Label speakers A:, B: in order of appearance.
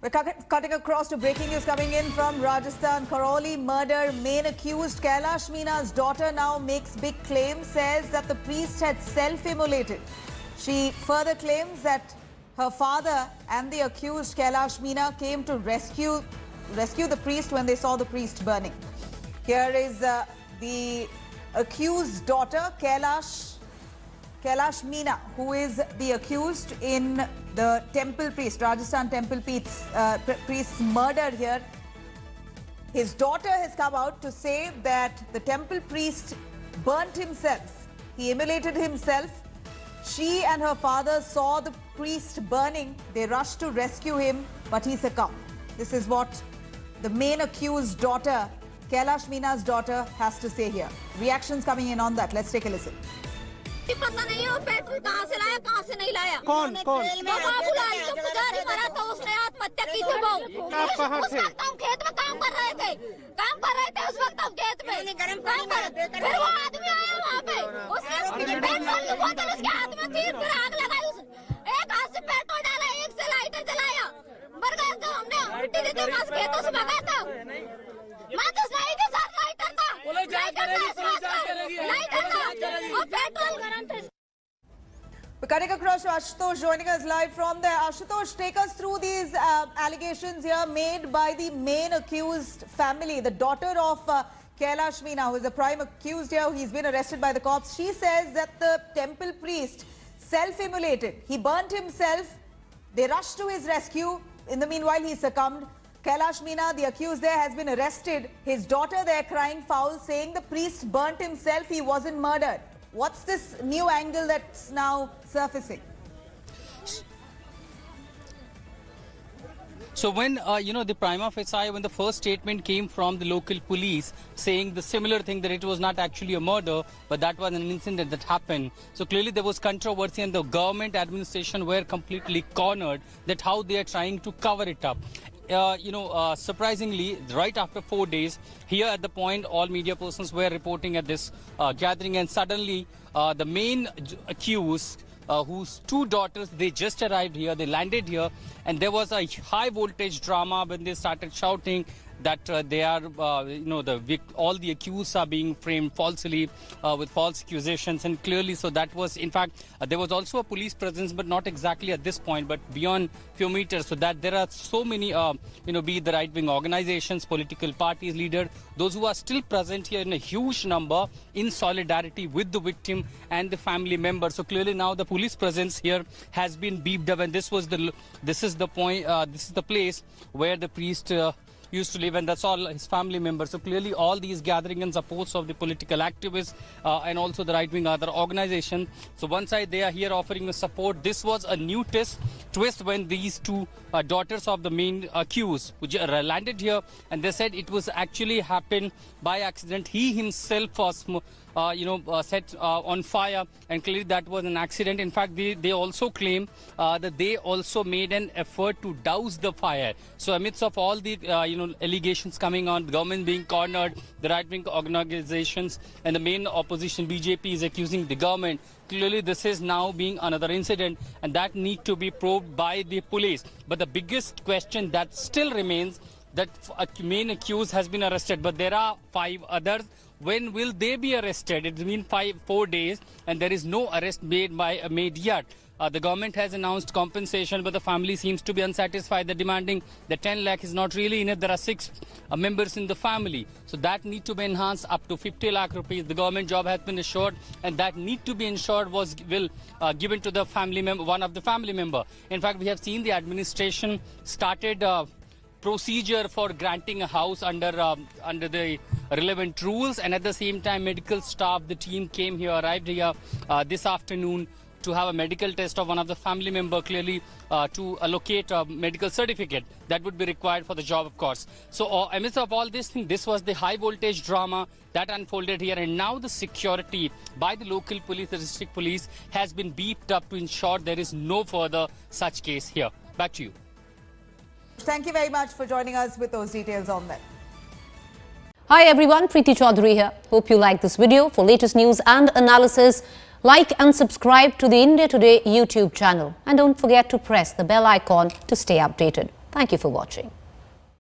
A: We're cutting across to breaking news coming in from Rajasthan. Karoli murder main accused Kailash Meena's daughter now makes big claims, says that the priest had self-immolated. She further claims that her father and the accused Kailash Meena came to rescue the priest when they saw the priest burning. Here is the accused daughter, Kailash Meena, who is the accused in the temple priest, Rajasthan temple priest's murder here. His daughter has come out to say that the temple priest burnt himself. He immolated himself. She and her father saw the priest burning. They rushed to rescue him, but he succumbed. This is what the main accused daughter, Kailash Meena's daughter, has to say here. Reactions coming in on that. Let's take a listen.
B: पता नहीं वो petrol कहाँ से लाया कहाँ से नहीं लाया।
C: कौन
B: बाबूलाल जो पुजारी मरा था उसने आत्महत्या की थी वो। उस वक्त हम खेत में काम कर रहे थे उस वक्त हम खेत में काम कर रहे थे। फिर वो आदमी आया वहाँ पे उसने पेट्रोल की बोतल उसके हाथ में थी फिर आग लगाई एक हाथ से पेट्रोल डाला एक से लाइटर जलाया मर गया तो हमने उल्टी दी थी बस खेतों से भगा था मैं तो नहीं थी सर लाइटर था
A: We're cutting across to Ashutosh joining us live from there. Ashutosh, take us through these allegations here made by the main accused family, the daughter of Kailash Meena, who is the prime accused here. He's been arrested by the cops. She says that the temple priest self-immolated. He burnt himself. They rushed to his rescue. In the meanwhile, he succumbed. Kailash Meena, the accused there, has been arrested. His daughter there crying foul, saying the priest burnt himself. He wasn't murdered. What's this new angle that's now surfacing?
C: So when, the prima facie, when the first statement came from the local police saying the similar thing that it was not actually a murder, but that was an incident that happened. So clearly there was controversy and the government administration were completely cornered that how they are trying to cover it up. Surprisingly, right after 4 days, here at the point, all media persons were reporting at this gathering, and suddenly the main accused, whose two daughters, they just arrived here, they landed here, and there was a high voltage drama when they started shouting that they are, all the accused are being framed falsely with false accusations, and clearly, so that was, in fact, there was also a police presence, but not exactly at this point, but beyond few meters, so that there are so many, be it the right-wing organizations, political parties, leaders, those who are still present here in a huge number in solidarity with the victim and the family members. So clearly now the police presence here has been beefed up, and this is the point, this is the place where the priest used to live, and that's all his family members. So clearly all these gatherings and supports of the political activists and also the right-wing other organization. So one side they are here offering the support. This was a new twist when these two daughters of the main accused landed here, and they said it was actually happened by accident. He himself was set on fire, and clearly that was an accident. In fact, they also claim that they also made an effort to douse the fire. So amidst of all the allegations coming on, the government being cornered, the right-wing organizations and the main opposition BJP is accusing the government. Clearly this is now being another incident, and that need to be probed by the police. But the biggest question that still remains, that a main accused has been arrested, but there are 5 others. When will they be arrested? It's been 4 days and there is no arrest made yet. The government has announced compensation, but the family seems to be unsatisfied. They're demanding the 10 lakh is not really in it. There are 6 members in the family. So that need to be enhanced up to 50 lakh rupees. The government job has been assured, and that need to be ensured will given to the family member, one of the family member. In fact, we have seen the administration started procedure for granting a house under the relevant rules, and at the same time medical staff, the team arrived here this afternoon to have a medical test of one of the family member, clearly to allocate a medical certificate that would be required for the job, of course. So amidst of all this thing, this was the high voltage drama that unfolded here, and now the security by the local police, the district police, has been beefed up to ensure there is no further such case here. Back to you.
A: Thank you very much for joining us with those details on that.
D: Hi everyone, Preeti Chaudhary here. Hope you like this video. For latest news and analysis, like and subscribe to the India Today YouTube channel. And don't forget to press the bell icon to stay updated. Thank you for watching.